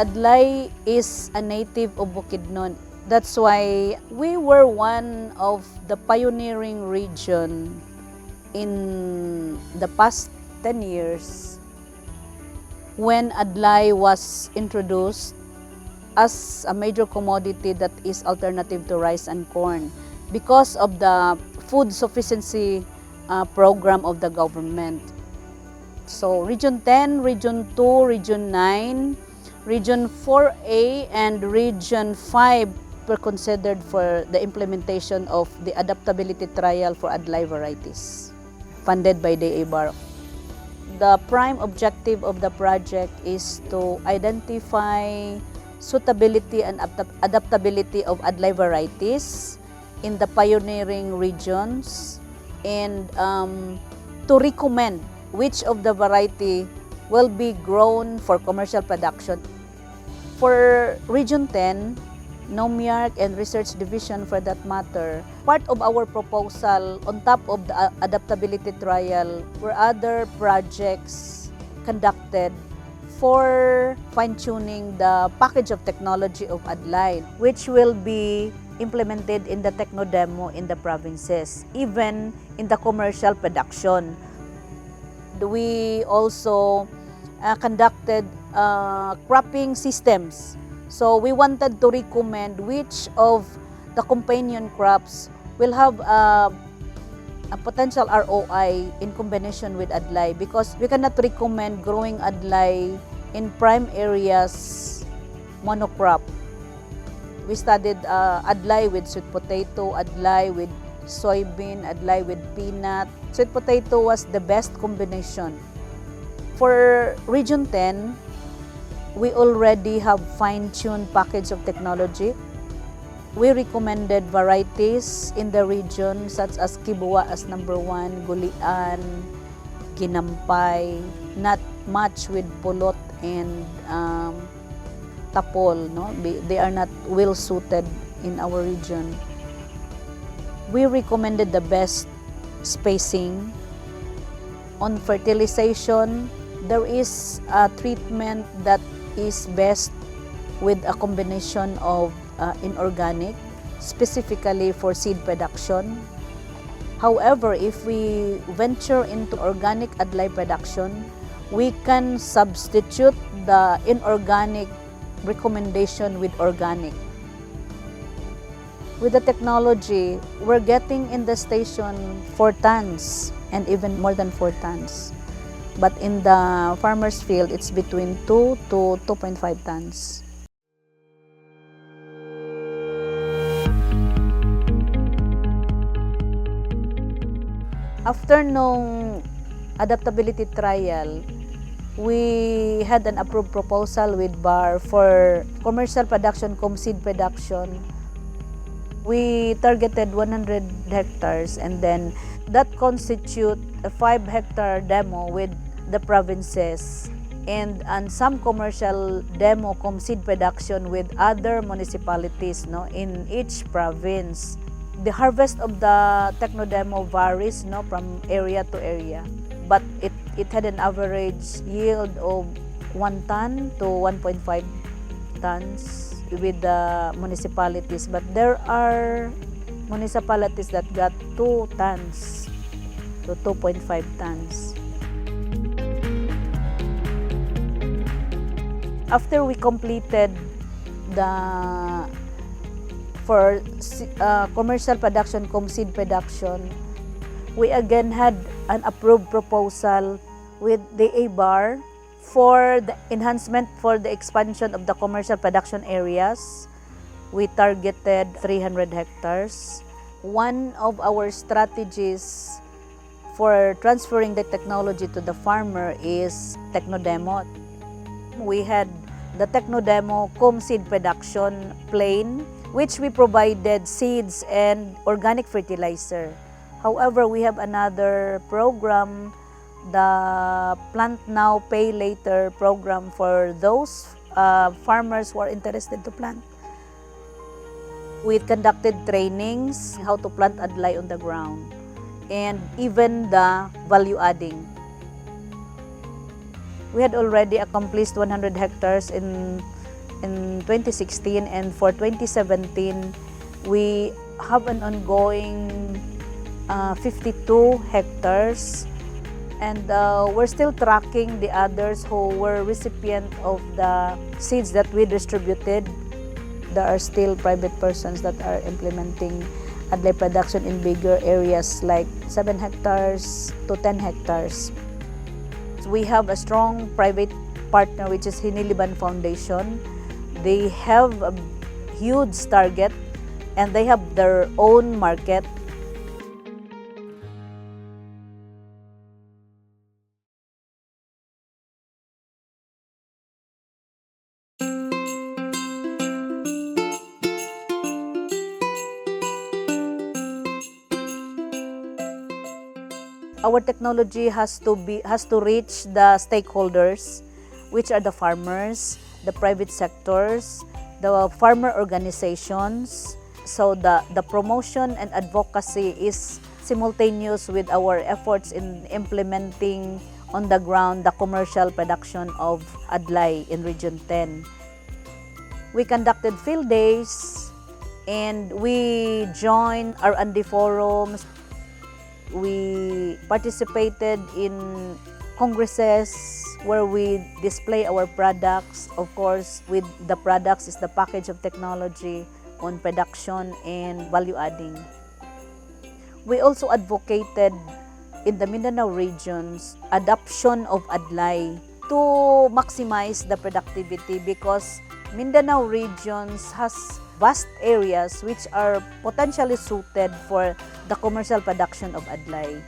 Adlay is a native of Bukidnon. That's why we were one of the pioneering region in the past 10 years when Adlay was introduced as a major commodity that is alternative to rice and corn because of the food sufficiency program of the government. So Region 10, Region 2, Region 9, Region 4A, and Region 5 were considered for the implementation of the Adaptability Trial for Adlay varieties, funded by the ABAR. The prime objective of the project is to identify suitability and adaptability of Adlay varieties in the pioneering regions and to recommend which of the variety will be grown for commercial production. For Region 10, NOMIARC and Research Division for that matter, part of our proposal on top of the adaptability trial were other projects conducted for fine-tuning the package of technology of Adlay, which will be implemented in the techno-demo in the provinces, even in the commercial production. We also conducted cropping systems. So we wanted to recommend which of the companion crops will have a potential ROI in combination with Adlay, because we cannot recommend growing Adlay in prime areas monocrop. We studied Adlay with sweet potato, Adlay with soybean, Adlay with peanut. Sweet potato was the best combination. For Region 10, we already have fine-tuned package of technology. We recommended varieties in the region such as Kibwa as number 1, Gulian, Ginampay, not much with Pulot and Tapol. No? They are not well suited in our region. We recommended the best spacing. On fertilization, there is a treatment that is best with a combination of inorganic, specifically for seed production. However, if we venture into organic Adlay production, we can substitute the inorganic recommendation with organic. With the technology, we're getting in the station 4 tons and even more than 4 tons. But in the farmer's field, it's between 2 to 2.5 tons. After nung adaptability trial, we had an approved proposal with BAR for commercial production, seed production. We targeted 100 hectares, and then that constitute a 5-hectare demo with the provinces and some commercial demo seed production with other municipalities, no, in each province. The harvest of the techno demo varies, no, from area to area, but it had an average yield of 1 ton to 1.5 tons with the municipalities, but there are municipalities that got 2 tons to 2.5 tons. After we completed the for commercial production, seed production, we again had an approved proposal with the ABAR for the enhancement for the expansion of the commercial production areas. We targeted 300 hectares. One of our strategies for transferring the technology to the farmer is techno-demo. We had the techno-demo seed production plane, which we provided seeds and organic fertilizer. However, we have another program, the Plant Now, Pay Later program, for those farmers who are interested to plant. We conducted trainings how to plant Adlay on the ground, and even the value adding. We had already accomplished 100 hectares in in 2016, and for 2017, we have an ongoing 52 hectares, and we're still tracking the others who were recipient of the seeds that we distributed. There are still private persons that are implementing Adlay production in bigger areas like 7 hectares to 10 hectares. We have a strong private partner, which is Hiniliban Foundation. They have a huge target and they have their own market. Our technology has to reach the stakeholders, which are the farmers, the private sectors, the farmer organizations. So the promotion and advocacy is simultaneous with our efforts in implementing on the ground the commercial production of Adlay in Region 10. We conducted field days and we joined R&D forums. We participated in congresses where we display our products. Of course, with the products is the package of technology on production and value adding. We also advocated in the Mindanao regions adoption of Adlay to maximize the productivity, because Mindanao regions has vast areas which are potentially suited for the commercial production of Adlay.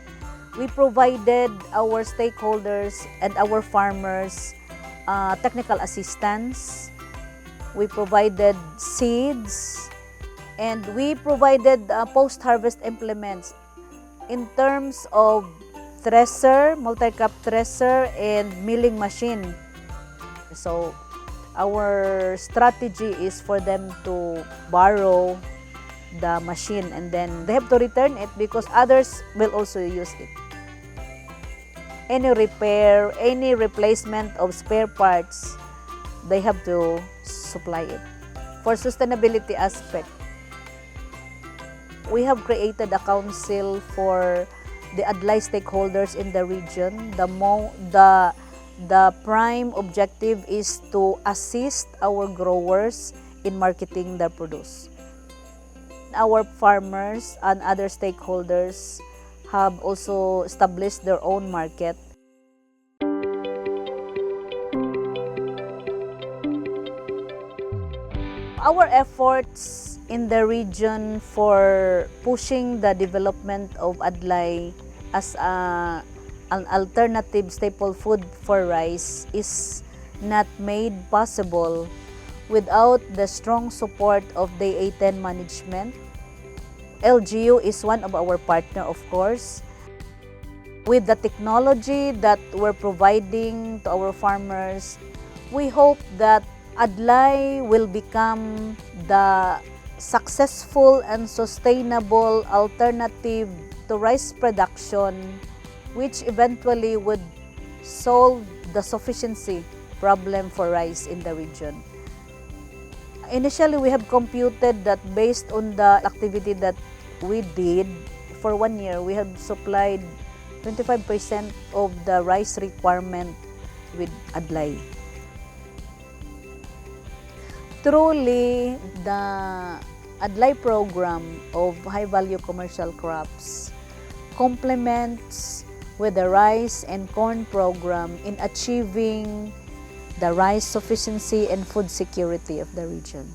We provided our stakeholders and our farmers technical assistance. We provided seeds, and we provided post-harvest implements in terms of thresher, multi-crop thresher, and milling machine. So our strategy is for them to borrow the machine and then they have to return it because others will also use it. Any repair, any replacement of spare parts, they have to supply it. For sustainability aspect, we have created a council for the Adlay stakeholders in the region. The prime objective is to assist our growers in marketing their produce. Our farmers and other stakeholders have also established their own market. Our efforts in the region for pushing the development of Adlay as an alternative staple food for rice is not made possible without the strong support of the A10 management. LGU is one of our partner, of course. With the technology that we're providing to our farmers, we hope that Adlay will become the successful and sustainable alternative to rice production, which eventually would solve the sufficiency problem for rice in the region. Initially, we have computed that based on the activity that we did for 1 year, we have supplied 25% of the rice requirement with Adlay. Truly, the Adlay program of high-value commercial crops complements with the rice and corn program in achieving the rice sufficiency and food security of the region.